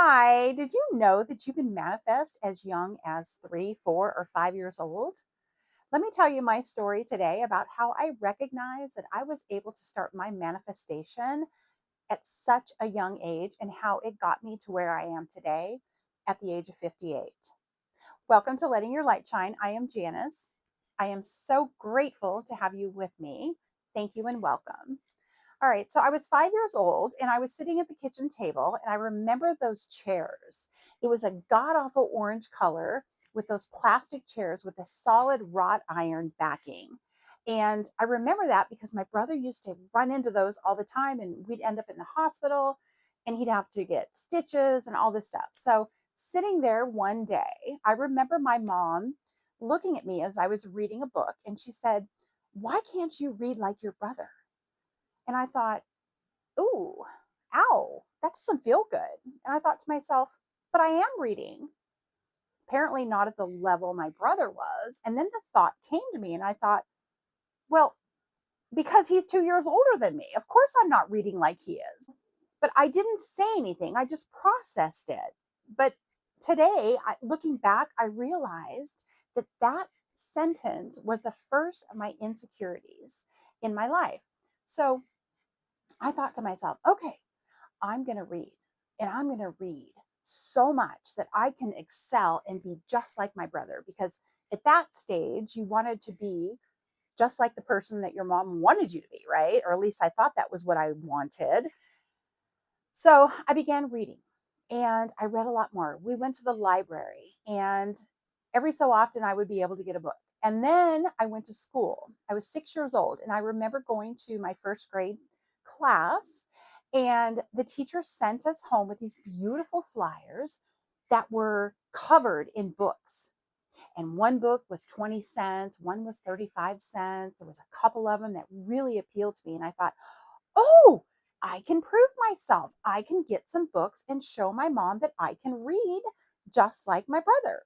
Hi, did you know that you can manifest as young as 3, 4, or 5 years old? Let me tell you my story today about how I recognized that I was able to start my manifestation at such a young age and how it got me to where I am today at the age of 58. Welcome to Letting Your Light Shine. I am Janice. I am so grateful to have you with me. Thank you and welcome. All right. So I was 5 years old and I was sitting at the kitchen table and I remember those chairs. It was a god awful orange color with those plastic chairs with a solid wrought iron backing. And I remember that because my brother used to run into those all the time and we'd end up in the hospital and he'd have to get stitches and all this stuff. So sitting there one day, I remember my mom looking at me as I was reading a book and she said, "Why can't you read like your brother?" And I thought, "Ooh, ow, that doesn't feel good." And I thought to myself, but I am reading, apparently not at the level my brother was. And then the thought came to me, and I thought, well, because he's 2 years older than me, of course I'm not reading like he is. But I didn't say anything, I just processed it. But today, looking back, I realized that that sentence was the first of my insecurities in my life. So I thought to myself, okay, I'm going to read and I'm going to read so much that I can excel and be just like my brother. Because at that stage, you wanted to be just like the person that your mom wanted you to be, right? Or at least I thought that was what I wanted. So I began reading and I read a lot more. We went to the library and every so often I would be able to get a book. And then I went to school. I was 6 years old and I remember going to my first grade class and the teacher sent us home with these beautiful flyers that were covered in books. And one book was 20 cents, one was 35 cents. There was a couple of them that really appealed to me. And I thought, oh, I can prove myself. I can get some books and show my mom that I can read just like my brother.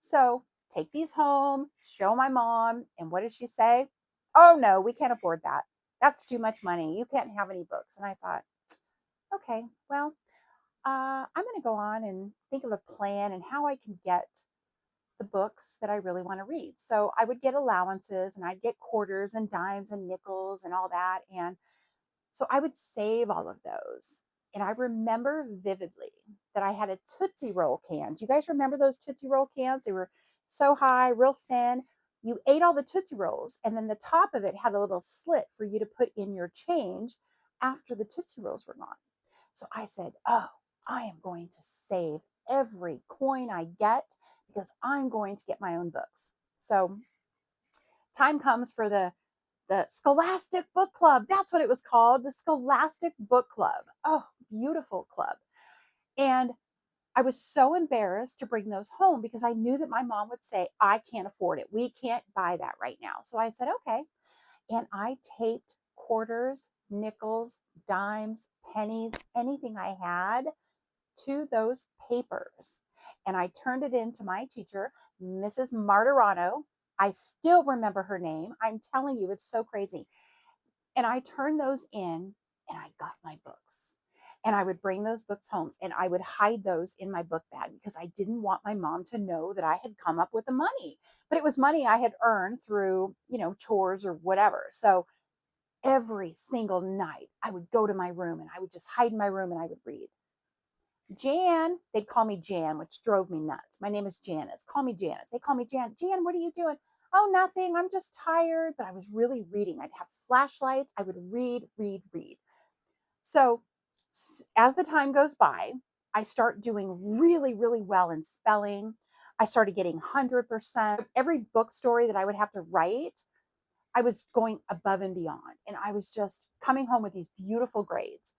So take these home, show my mom. And what does she say? Oh, no, we can't afford that. That's too much money. You can't have any books. And I thought, okay, well, I'm going to go on and think of a plan and how I can get the books that I really want to read. So I would get allowances and I'd get quarters and dimes and nickels and all that. And so I would save all of those. And I remember vividly that I had a Tootsie Roll can. Do you guys remember those Tootsie Roll cans? They were so high, real thin. You ate all the Tootsie Rolls, and then the top of it had a little slit for you to put in your change after the Tootsie Rolls were gone. So I said, oh, I am going to save every coin I get because I'm going to get my own books. So time comes for the Scholastic Book Club. That's what it was called, the Scholastic Book Club. Oh, beautiful club. And I was so embarrassed to bring those home because I knew that my mom would say, I can't afford it. We can't buy that right now. So I said, okay. And I taped quarters, nickels, dimes, pennies, anything I had to those papers. And I turned it in to my teacher, Mrs. Martirano. I still remember her name. I'm telling you, it's so crazy. And I turned those in and I got my books. And I would bring those books home and I would hide those in my book bag because I didn't want my mom to know that I had come up with the money. But it was money I had earned through, chores or whatever. So every single night I would go to my room and I would just hide in my room and I would read. Jan, they'd call me Jan, which drove me nuts. My name is Janice. Call me Janice. They call me Jan. Jan, what are you doing? Oh, nothing. I'm just tired. But I was really reading. I'd have flashlights. I would read, read, read. So as the time goes by, I start doing really, really well in spelling. I started getting 100%. Every book story that I would have to write, I was going above and beyond. And I was just coming home with these beautiful grades.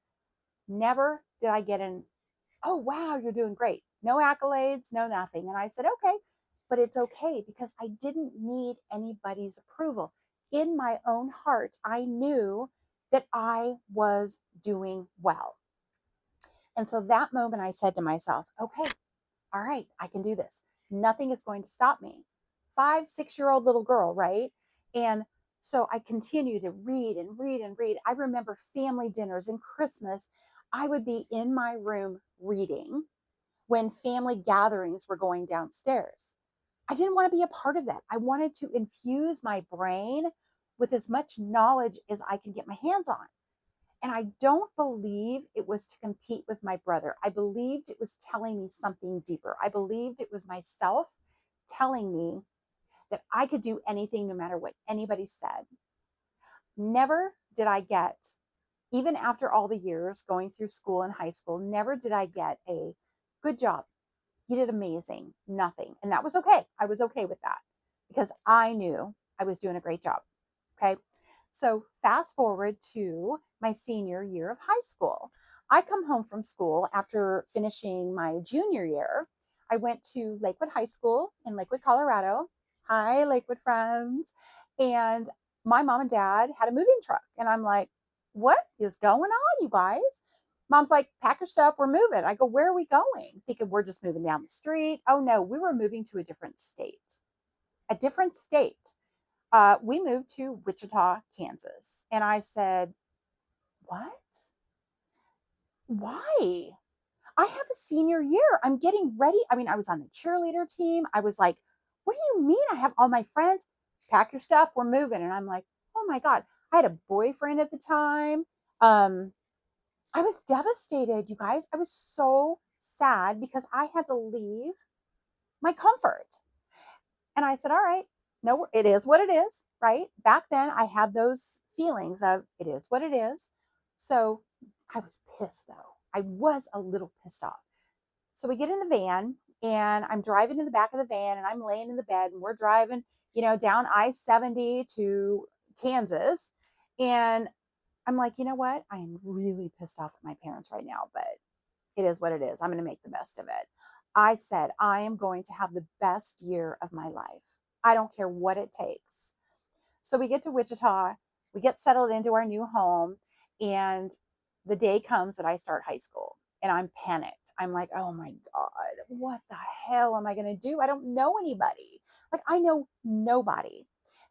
Never did I get an oh, wow, you're doing great. No accolades, no nothing. And I said, okay, but it's okay because I didn't need anybody's approval. In my own heart, I knew that I was doing well. And so that moment I said to myself, okay, all right, I can do this. Nothing is going to stop me. 5, 6 year old little girl, right? And so I continue to read and read and read. I remember family dinners and Christmas. I would be in my room reading when family gatherings were going downstairs. I didn't want to be a part of that. I wanted to infuse my brain with as much knowledge as I could get my hands on. And I don't believe it was to compete with my brother. I believed it was telling me something deeper. I believed it was myself telling me that I could do anything no matter what anybody said. Never did I get, even after all the years going through school and high school, never did I get a good job. You did amazing. Nothing. And that was okay. I was okay with that because I knew I was doing a great job. Okay. So fast forward to my senior year of high school. I come home from school after finishing my junior year. I went to Lakewood High School in Lakewood, Colorado. Hi, Lakewood friends. And my mom and dad had a moving truck. And I'm like, what is going on, you guys? Mom's like, pack your stuff, we're moving. I go, where are we going? Thinking we're just moving down the street. Oh no, we were moving to a different state. A different state. We moved to Wichita, Kansas. And I said, what? Why? I have a senior year. I'm getting ready. I mean, I was on the cheerleader team. I was like, what do you mean? I have all my friends. Pack your stuff. We're moving. And I'm like, oh my God. I had a boyfriend at the time. Um, I was devastated, you guys. I was so sad because I had to leave my comfort. And I said, all right, no, it is what it is, right? Back then, I had those feelings of it is what it is. So I was pissed though. I was a little pissed off. So we get in the van and I'm driving in the back of the van and I'm laying in the bed and we're driving, down I-70 to Kansas. And I'm like, you know what? I am really pissed off at my parents right now, but it is what it is. I'm going to make the best of it. I said, I am going to have the best year of my life. I don't care what it takes. So we get to Wichita, we get settled into our new home, and the day comes that I start high school and I'm panicked. I'm like, oh my God, what the hell am I going to do? I don't know anybody. Like, I know nobody.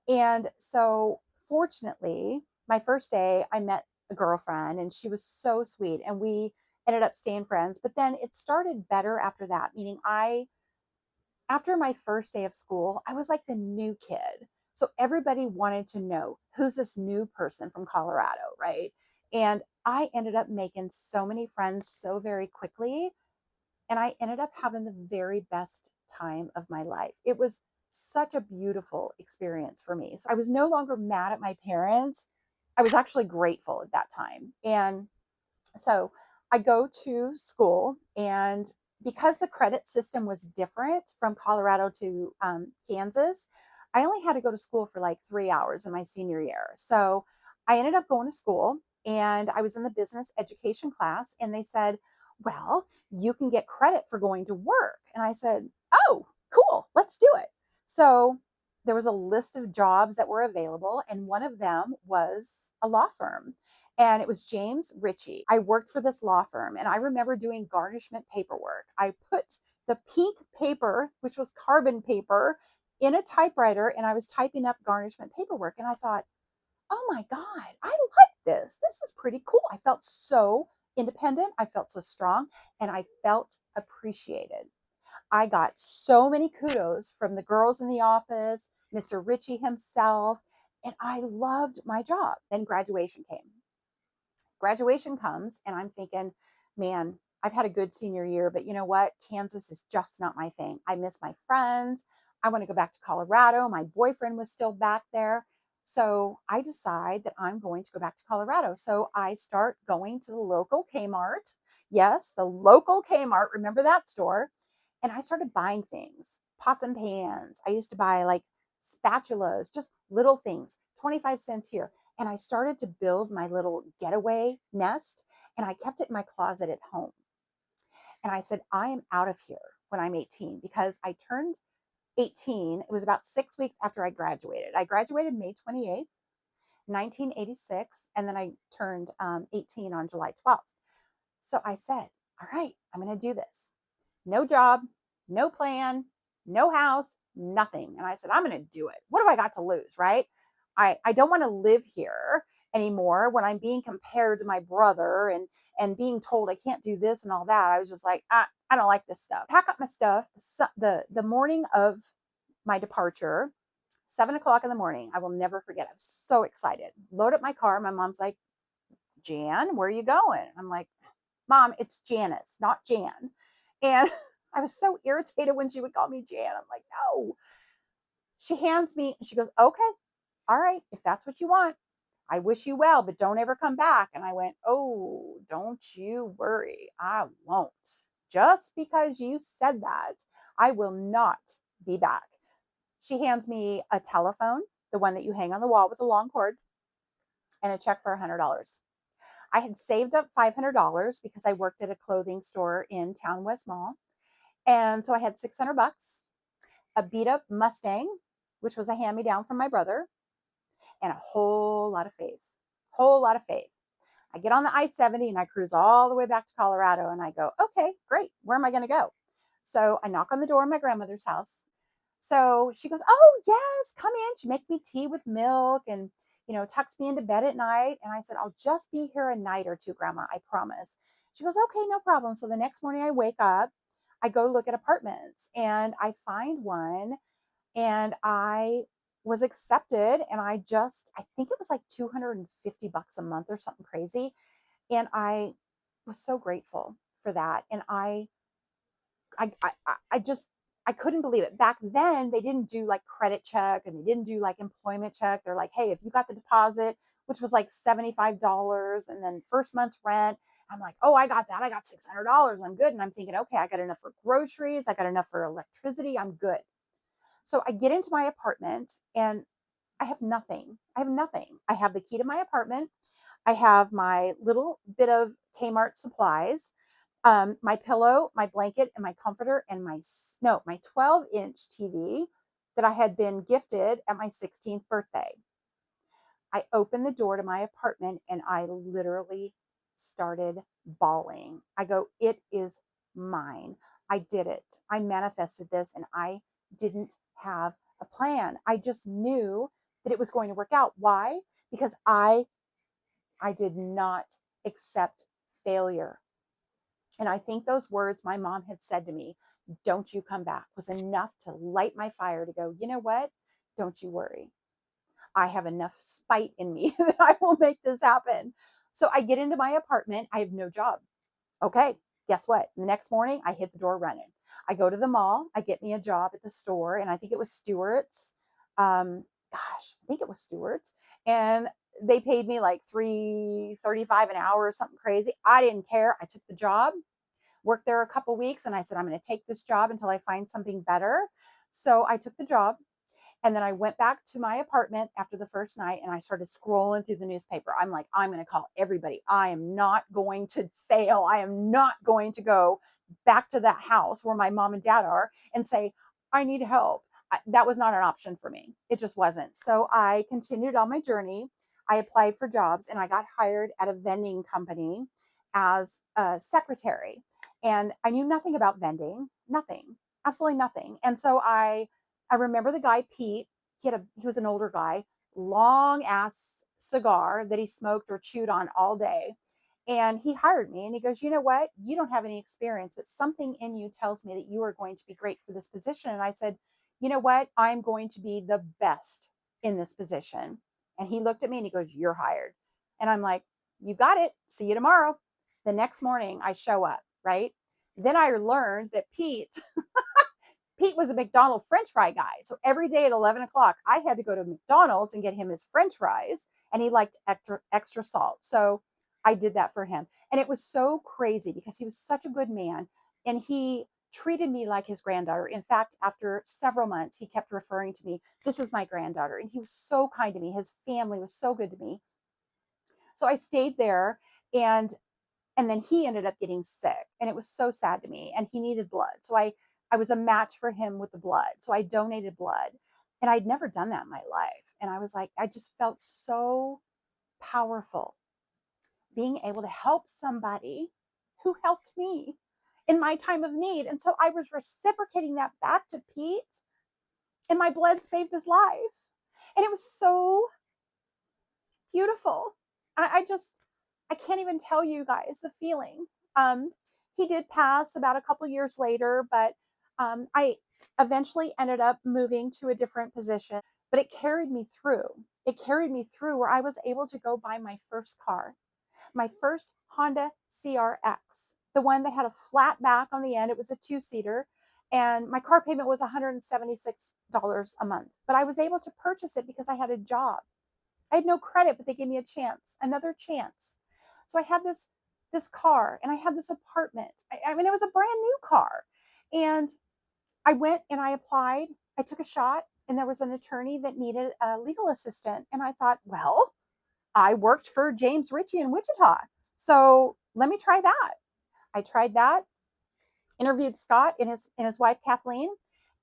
And so, fortunately, my first day, I met a girlfriend and she was so sweet. And we ended up staying friends. But then it started better after that, meaning after my first day of school, I was like the new kid. So everybody wanted to know who's this new person from Colorado, right? And I ended up making so many friends so very quickly. And I ended up having the very best time of my life. It was such a beautiful experience for me. So I was no longer mad at my parents. I was actually grateful at that time. And so I go to school, and because the credit system was different from Colorado to Kansas, I only had to go to school for like 3 hours in my senior year. So I ended up going to school and I was in the business education class, and they said, well, you can get credit for going to work. And I said, oh, cool, let's do it. So there was a list of jobs that were available, and one of them was a law firm, and it was James Ritchie. I worked for this law firm, and I remember doing garnishment paperwork. I put the pink paper, which was carbon paper, in a typewriter, and I was typing up garnishment paperwork. And I thought, oh my God, I like this. This is pretty cool. I felt so independent. I felt so strong, and I felt appreciated. I got so many kudos from the girls in the office, Mr. Ritchie himself, and I loved my job. Then graduation came. Graduation comes, and I'm thinking, man, I've had a good senior year, but you know what? Kansas is just not my thing. I miss my friends. I want to go back to Colorado. My boyfriend was still back there. So I decide that I'm going to go back to Colorado. So I start going to the local Kmart. Yes, the local Kmart. Remember that store? And I started buying things, pots and pans. I used to buy like spatulas, just little things, 25 cents here. And I started to build my little getaway nest, and I kept it in my closet at home. And I said, I am out of here when I'm 18, because I turned 18. It was about 6 weeks after I graduated. I graduated May 28th, 1986, and then I turned 18 on July 12th. So I said, all right, I'm going to do this. No job, no plan, no house, nothing. And I said, I'm going to do it. What do I got to lose, right? I don't want to live here anymore when I'm being compared to my brother and being told I can't do this and all that. I was just like, I don't like this stuff. Pack up my stuff the morning of my departure, 7 o'clock in the morning. I will never forget. I was so excited. Load up my car. My mom's like, Jan, where are you going? I'm like, Mom, it's Janice, not Jan. And I was so irritated when she would call me Jan. I'm like, no. She hands me, and she goes, okay, all right, if that's what you want. I wish you well, but don't ever come back. And I went, oh, don't you worry. I won't. Just because you said that, I will not be back. She hands me a telephone, the one that you hang on the wall with the long cord, and a check for $100. I had saved up $500 because I worked at a clothing store in Town West Mall. And so I had 600 bucks, a beat up Mustang, which was a hand me down from my brother, and a whole lot of faith. Whole lot of faith. I get on the I-70 and I cruise all the way back to Colorado and I go, okay, great. Where am I going to go? So I knock on the door of my grandmother's house. So she goes, oh, yes, come in. She makes me tea with milk and, tucks me into bed at night. And I said, I'll just be here a night or two, Grandma, I promise. She goes, okay, no problem. So the next morning I wake up, I go look at apartments and I find one and I was accepted and I think it was like 250 bucks a month or something crazy. And I was so grateful for that. And I just I couldn't believe it. Back then, they didn't do like credit check and they didn't do like employment check. They're like, hey, if you got the deposit, which was like $75, and then first month's rent, I'm like, oh, I got that. I got $600. I'm good. And I'm thinking, okay, I got enough for groceries. I got enough for electricity. I'm good. So I get into my apartment and I have nothing. I have nothing. I have the key to my apartment. I have my little bit of Kmart supplies, my pillow, my blanket, and my comforter, and my 12-inch TV that I had been gifted at my 16th birthday. I opened the door to my apartment and I literally started bawling. I go, it is mine. I did it. I manifested this and I didn't have a plan. I just knew that it was going to work out. Why? Because I did not accept failure. And I think those words my mom had said to me, don't you come back, was enough to light my fire to go, you know what? Don't you worry. I have enough spite in me that I will make this happen. So I get into my apartment. I have no job. Okay, guess what? The next morning, I hit the door running. I go to the mall. I get me a job at the store, and I think it was Stewart's. I think it was Stewart's, and they paid me like $3.35 an hour or something crazy. I didn't care. I took the job, worked there a couple weeks, and I said I'm going to take this job until I find something better. So I took the job. And then I went back to my apartment after the first night and I started scrolling through the newspaper. I'm like, I'm going to call everybody. I am not going to fail. I am not going to go back to that house where my mom and dad are and say, I need help. That was not an option for me. It just wasn't. So I continued on my journey. I applied for jobs and I got hired at a vending company as a secretary. And I knew nothing about vending, nothing, absolutely nothing. And so I remember the guy Pete. He was an older guy, long ass cigar that he smoked or chewed on all day. And he hired me and he goes, you know what? You don't have any experience, but something in you tells me that you are going to be great for this position. And I said, you know what? I'm going to be the best in this position. And he looked at me and he goes, you're hired. And I'm like, you got it. See you tomorrow. The next morning I show up, right? Then I learned that Pete was a McDonald's French fry guy. So every day at 11 o'clock, I had to go to McDonald's and get him his French fries. And he liked extra salt. So I did that for him. And it was so crazy because he was such a good man. And he treated me like his granddaughter. In fact, after several months, he kept referring to me, this is my granddaughter. And he was so kind to me. His family was so good to me. So I stayed there and then he ended up getting sick and it was so sad to me and he needed blood. So I was a match for him with the blood. So I donated blood and I'd never done that in my life. And I was like, I just felt so powerful being able to help somebody who helped me in my time of need. And so I was reciprocating that back to Pete and my blood saved his life. And it was so beautiful. I can't even tell you guys the feeling. Um, he did pass about a couple years later, but I eventually ended up moving to a different position. But it carried me through. It carried me through where I was able to go buy my first car, my first Honda CRX, the one that had a flat back on the end. It was a two-seater, and my car payment was $176 a month. But I was able to purchase it because I had a job. I had no credit, but they gave me a chance, another chance. So I had this car and I had this apartment. I mean, it was a brand new car. And I went and I applied. I took a shot, and there was an attorney that needed a legal assistant. And I thought, well, I worked for James Ritchie in Wichita. So let me try that. I tried that, interviewed Scott and his wife Kathleen,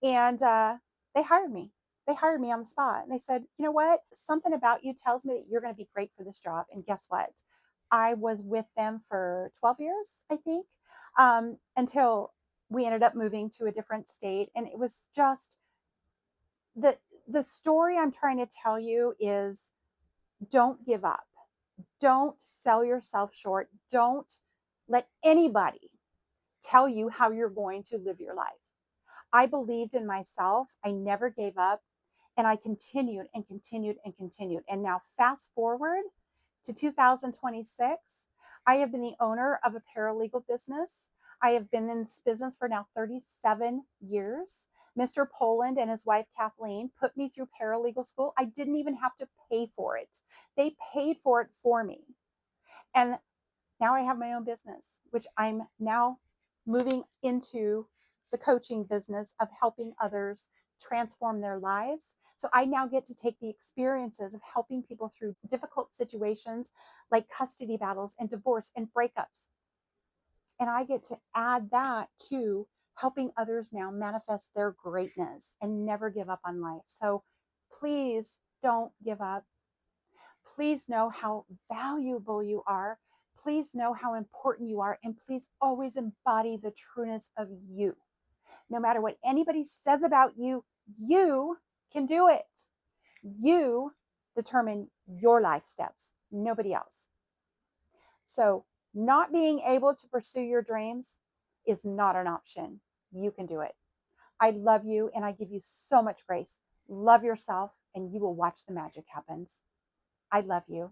and they hired me. They hired me on the spot, and they said, "You know what? Something about you tells me that you're going to be great for this job." And guess what? I was with them for 12 years, I think, until we ended up moving to a different state, and it was just the the story I'm trying to tell you is don't give up. Don't sell yourself short. Don't let anybody tell you how you're going to live your life. I believed in myself. I never gave up. And I continued and continued and continued. And now, fast forward to 2026, I have been the owner of a paralegal business. I have been in this business for now 37 years. Mr. Poland and his wife Kathleen put me through paralegal school. I didn't even have to pay for it, they paid for it for me. And now I have my own business, which I'm now moving into the coaching business of helping others transform their lives. So I now get to take the experiences of helping people through difficult situations like custody battles and divorce and breakups. And I get to add that to helping others now manifest their greatness and never give up on life. So please don't give up. Please know how valuable you are. Please know how important you are. And please always embody the trueness of you. No matter what anybody says about you, you can do it. You determine your life steps, nobody else. So, not being able to pursue your dreams is not an option. You can do it. I love you and I give you so much grace. Love yourself and you will watch the magic happens. I love you.